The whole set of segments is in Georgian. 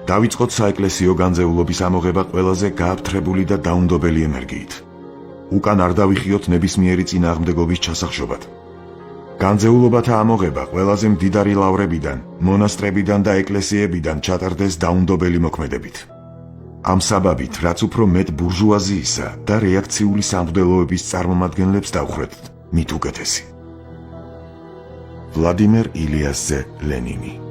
დავიწყოთ საეკლესიო განძეულობის ამოღება ყველაზე გააფთრებული და დაუნდობელი ენერგიით. უკან არ დავიხიოთ ნებისმიერი წინააღმდეგობის ჩასახშობად. განძეულობათა ამოღება ყველაზე მდიდარი ლავრებიდან, მონასტრებიდან და ეკლესიებიდან ჩატარდეს დაუნდობელი მოქმედებით. ამ საბაბით, რაც უფრო მეტ ბურჟუაზიისა და რეაქციული სამღვდელოების წარმომადგენლებს დავხრეთ, მით უკეთესი. ვლადიმერ ილიასზე ლენინი.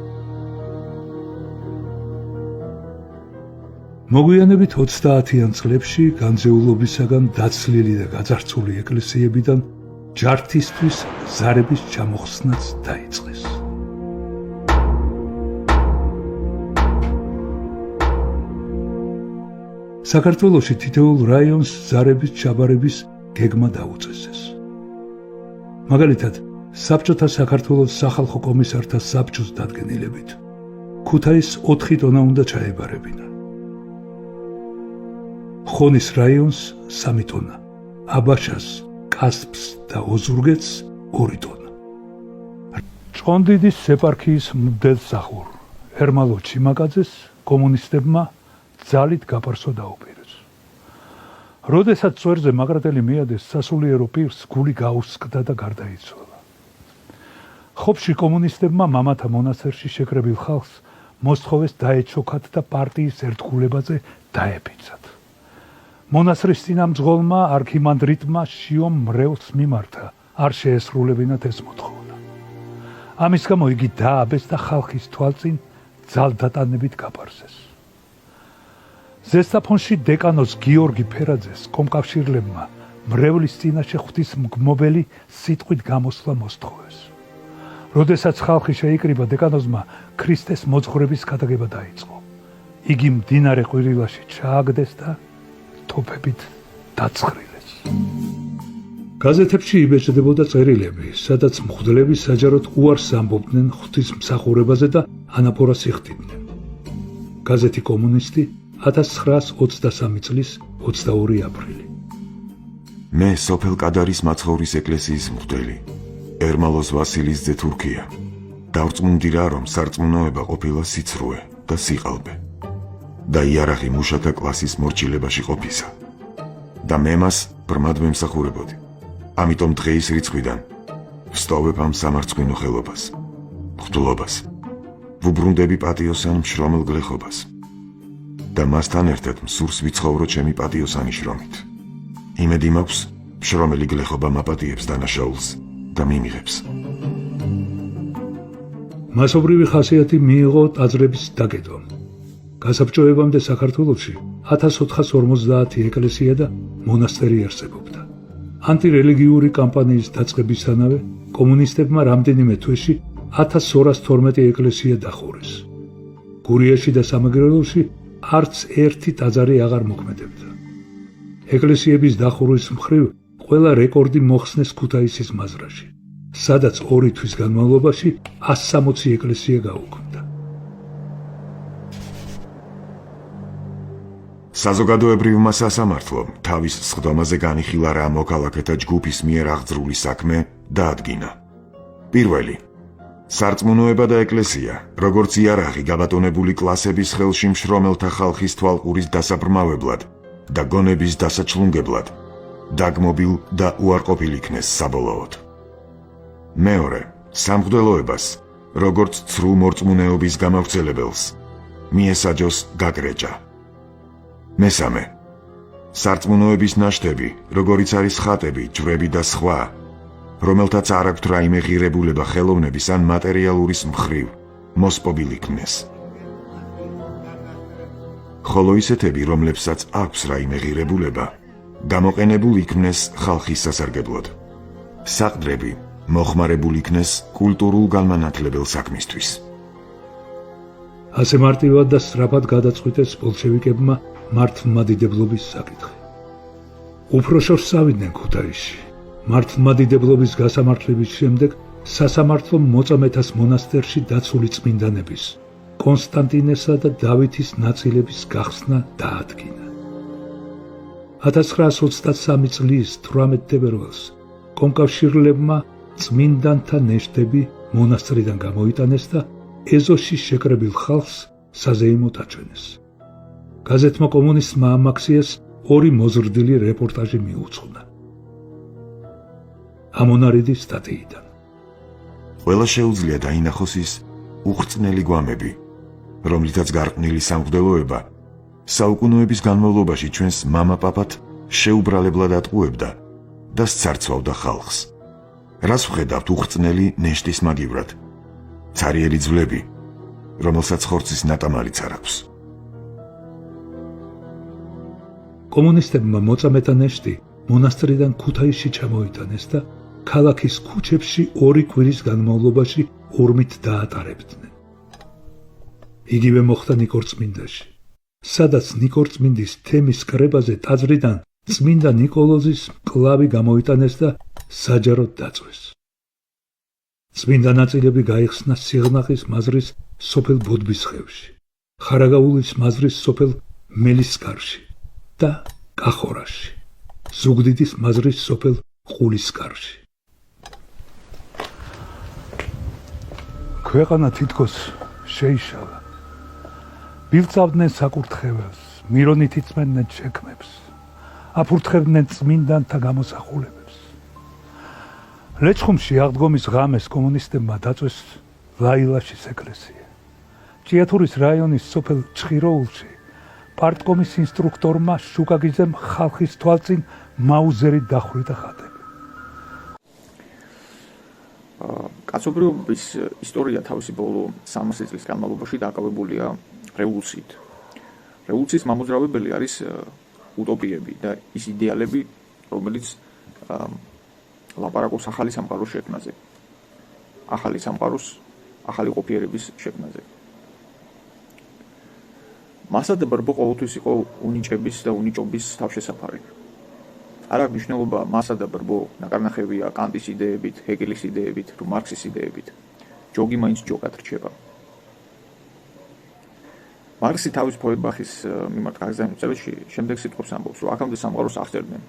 მოგვიანებით 30-იან წლებში განძეულობისაგან დაცლილი და გაძარცული ეკლესიებიდან ჯართისთვის ზარების ჩამოხსნაც დაიწყეს. საქართველოში თითოეულ რაიონს ზარების ჩაბარების გეგმა დაუწესეს. მაგალითად, საბჭოთა საქართველოს სახალხო კომისართა საბჭოს დადგენილებით, ქუთაისს 4 ტონა უნდა ჩაებარებინა. ხონის რაიონს 3 ტონა, აბაშას, კასპს და ოზურგეთს 2 ტონა. ჭყონდიდის ეპარქიის მღვდელსახურ ერმალო ჩიმაკაძეს კომუნისტებმა ძალით გაპარსო დაუპირეს. როდესაც წვერზე მაგრატელი მიადეს სასულიერო პირს, გული გაუსკდა და გარდაიცვალა. ხობში კომუნისტებმა მამათა მონასტერში შეკრებილ ხალხს მოსთხოვეს დაეჩოქათ და პარტიის ერთგულებაზე დაეფიცათ. მონასტრის წინამძღოლმა არქიმანდრიტმა შიომ მრევლს მიმართა, არ შეესრულებინათ ეს მოთხოვნა. ამის გამო იგი დააბეს და ხალხის თვალწინ ძალდატანებით გაპარსეს. ზესტაფონში დეკანოს გიორგი ფერაძეს კომკავშირლებმა მრევლის წინაშე ღვთისმგმობელი სიტყვით გამოსვლა მოსთხოვეს. როდესაც ხალხი შეიკრიბა, დეკანოზმა ქრისტეს მოძღვრების გადაგება დაიწყო. იგი მდინარე ყვირილაში ჩააგდეს და თოფებით დაცხრილეს. გაზეთებში იბეჭდებოდა წერილები, სადაც მღვდლები საჯაროდ უარს ამბობდნენ ღვთისმსახურებაზე და ანაფორას იხდიდნენ. გაზეთი კომუნისტი 1923 წლის 22 აპრილი. მე სოფელ კადარის მაცხოვრის ეკლესიის მღვდელი, ერმალოს ვასილის ძე თურქია. დავწმუნდირა, რომ სარწმუნოება ყოფილა სიცრუე და სიყალბე და იარაღი მუშათა კლასის მორჩილებაში ყოფისა. და მე მას ბრმად ვემსახურებოდი. ამიტომ დღეის რიცხვიდან ვსტოვებ ამ სამარცხვინო ხელობას, მღვდლობას, ვუბრუნდები პატიოსან მშრომელ გლეხობას და მასთან ერთად მსურს ვიცხოვრო ჩემი პატიოსანი შრომით. იმედი მაქვს, მშრომელი გლეხობა მაპატიებს დანაშაულს და მიმიღებს. მასობრივი ხასიათი მიიღო ტაძრების დაკეტვამ. გასაბჭოებამდე საქართველოში 1450 ეკლესია და მონასტერი არსებობდა. ანტირელიგიური კამპანიის დაწყებისთანავე კომუნისტებმა რამდენიმე თვეში 1212 ეკლესია დახურეს. გურიაში და სამეგრელოში არც ერთი ტაძარი აღარ მოქმედებდა. ეკლესიების დახურვის მხრივ ყველა რეკორდი მოხსნეს ქუთაისის მაზრაში, სადაც 2 თვის განმავლობაში 160 ეკლესია გაუქმდა. საზოგადოებრივმა სასამართლომ თავის სხდომაზე განიხილა რა მოქალაქეთა ჯგუფის მიერ აღძრული საქმე დაადგინა. პირველი, სარწმუნოება და ეკლესია, როგორც იარაღი გაბატონებული კლასების ხელში მშრომელთა ხალხის თვალყურის დასაბრმავებლად და გონების დასაჩლუნგებლად, დაგმობილ და უარყოფილ იქნეს საბოლოოდ. მეორე, სამღვდელოებას, როგორც ცრუ მორწმუნეობის გამავრცელებელს, მიესაჯოს გაგრეჭა. მესამე, სარწმუნოების ნაშთები, როგორიც არის ხატები, ჯვრები და სხვა, რომელთაც არ აქვთ რაიმე ღირებულება ხელოვნების ან მატერიალურის მხრივ, მოსპობილ იქნეს. ხოლო ისეთები, რომლებსაც აქვს რაიმე ღირებულება, გამოყენებულ იქნეს ხალხის სასარგებლოდ. საყდრები მოხმარებულ იქნეს კულტურულ განმანათლებელ საქმისთვის. ასე მარტივად და სწრაფად გადაწყვიტეს ბოლშევიკებმა მართლმადიდებლობის საკითხი. უფრო შორს წავიდნენ ქუთაისში. მართლმადიდებლობის გასამართლების შემდეგ სასამართლომ მოწამეთას მონასტერში დაცული წმინდანების, კონსტანტინესა და დავითის ნაწილების გახსნა დაადგინა. 1923 წლის 18 თებერვალს კომკავშირლებმა წმინდანთა ნეშტები მონასტრიდან გამოიტანეს და ეზოში შეკრებილ ხალხს საზეიმოდ აჩვენეს. გაზეთმა კომუნისტმა ამ აქციას 2 მოზრდილი რეპორტაჟი მიუძღვნა. ამონარიდის სტატიიდან. ყველა შეუძლია დაინახოს ის უხრწნელი გვამები, რომლითაც გარყვნილი სამღვდელოება საუკუნეების განმავლობაში ჩვენს მამა-პაპად შეუბრალებლად ატყუებდა და სცარცვავდა ხალხს. რას ვხედავთ უხრწნელი ნეშტის მაგივრად, ცარიელი ძვლები, რომელსაც ხორცის ნატამალიც არ აქვს. კომუნისტებმა მოწამეთა ნეშტი მონასტრიდან ქუთაისში ჩამოიტანეს და ქალაქის ქუჩებში 2 კვირის განმავლობაში ორმით დაატარებდნენ. იგივე მოხდა ნიკორწმინდაში, სადაც ნიკორწმინდის თემის კრებაზე ტაძრიდან წმინდა ნიკოლოზის მკლავი გამოიტანეს და საჯაროდ დაწვეს. წმინდა ნაწილები გაიხსნა სიღნაღის მაზრის სოფელ ბოდბისხევში, ხარაგაულის მაზრის სოფელ მელისკარში და კახორაში, ზუგდიდის მაზრის სოფელ ყულისკარში. ქვეყანა თითქოს შეიშალა. ბილწავდნენ საკურთხეველს, მირონით იწმენდნენ შექმებს, აფურთხებდნენ წმინდანთა გამოსახულებებს. ლეჩხუმში აღდგომის ღამეს კომუნისტებმა დაწვეს ლაილაშის ეკლესია. ჭიათურის რაიონის სოფელ ჩხიროულში პარტკომის ინსტრუქტორმა შუკაგიზემ ხალხის თვალწინ მაუზერით დახვრიტა ხატები. კაცობრიობის ისტორია თავისი ბოლო 300 წლის განმავლობაში დაკავებულია რევოლუციით. რევოლუციის მამოძრავებელი არის უტოპიები და ის იდეალები, რომელიც ლაპარაკობს ახალი სამყაროს შექმნაზე, ახალი სამყაროს, ახალი ყოფიერების შექმნაზე. მასა და ბრბო ყოველთვის იყო უნიჭების და უნიჭობის თავშესაფარი. არ აქვს მნიშვნელობა მასა და ბრბო ნაკარნახევია კანტის იდეებით, ჰეგელის იდეებით, თუ მარქსის იდეებით. ჯოგი მაინც ჯოგად რჩება. მარქსი თავის ფოებახის მიმართ გაგზავნილ წერილში შემდეგ სიტყვებს ამბობს, რომ აქამდე სამყაროს აღწერდნენ,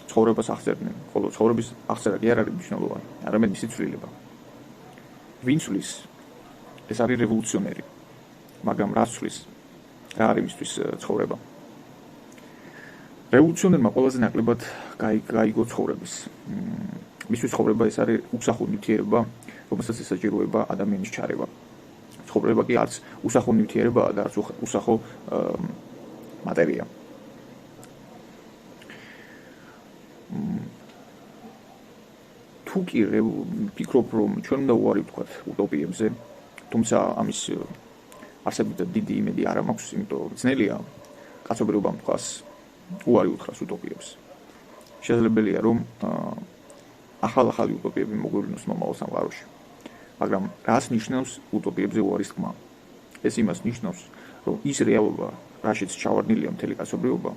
ცხოვრებას აღწერდნენ, ხოლო ცხოვრების აღწერა კი არ არის მნიშვნელოვანი, არამედ მისი ცვლილება. ვინ ცვლის? ეს არის რევოლუციონერი. მაგრამ რა ცვლის? რა არის მისთვის ცხოვრება? რევოლუციონერმა ყველაზე ნაკლებად გაიგო ცხოვრების. მისთვის ცხოვრება ეს არის უსახო ნივთიერება, რომელსაც ესაჭიროება ადამიანის ჩარევა. ცხოვრება კი არც უსახო ნივთიერებაა და არც უსახო მატერია. თუ კი ვფიქრობ, რომ ჩვენ უნდა უარი ვთქვათ უტოპიებზე, თუმცა ამის არსებითად დიდი იმედი არ მაქვს, იმიტომ რომ ძნელია კაცობრიობამ თქვას უარი უთხრას უტოპიებს. შესაძლებელია რომ ახალ-ახალი უტოპიები მოგვივლინოს მომავალ სამყაროში. მაგრამ რას ნიშნავს უტოპიებზე უარის თქმა? ეს იმას ნიშნავს, რომ ის რეალობა, რაშიც ჩავარდნილია მთელი კაცობრიობა,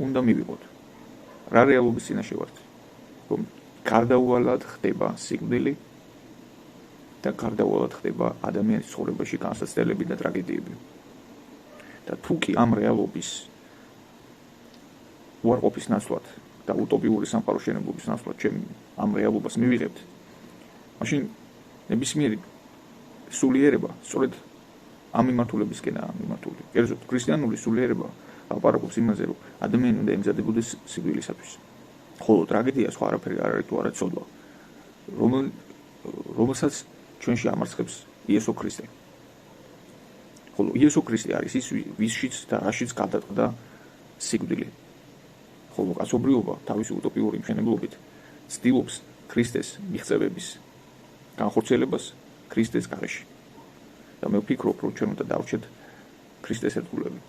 უნდა მივიღოთ. რა რეალობის წინაშე ვართ? რომ გარდაუვალად ხდება სიკვდილი და გარდაუვალად ხდება ადამიანის ცხოვრებაში განსაცდელები და ტრაგედიები. და თუ კი ამ რეალობის უარყოფის ნაცვლად და უტოპიური სამყაროს შენებობის ნაცვლად ჩემ ამ რეალობას მივიღებთ, მაშინ ნებისმიერი სულიერება სწორედ ამ მიმართულებისკენაა მიმართული. კერძოდ, ქრისტიანული სულიერება ლაპარაკობს იმაზე, რომ ადამიანი უნდა ემზადებოდეს სიკვდილისათვის. ხოლო ტრაგედია სხვა არაფერი არ არის თუ არა ცოდვა, რომელსაც ჩვენში ამარცხებს იესო ქრისტე. ხოლო იესო ქრისტე არის ის, ვისშიც და რაშიც გადაწყდა სიკვდილი. ხოლო კაცობრიობა თავისი უტოპიური მშენებლობით ცდილობს ქრისტეს მიღწევების განხორციელებას ქრისტეს გარეშე. და მე ვფიქრობ, რომ ჩვენ უნდა დავრჩეთ ქრისტეს ერთგულები.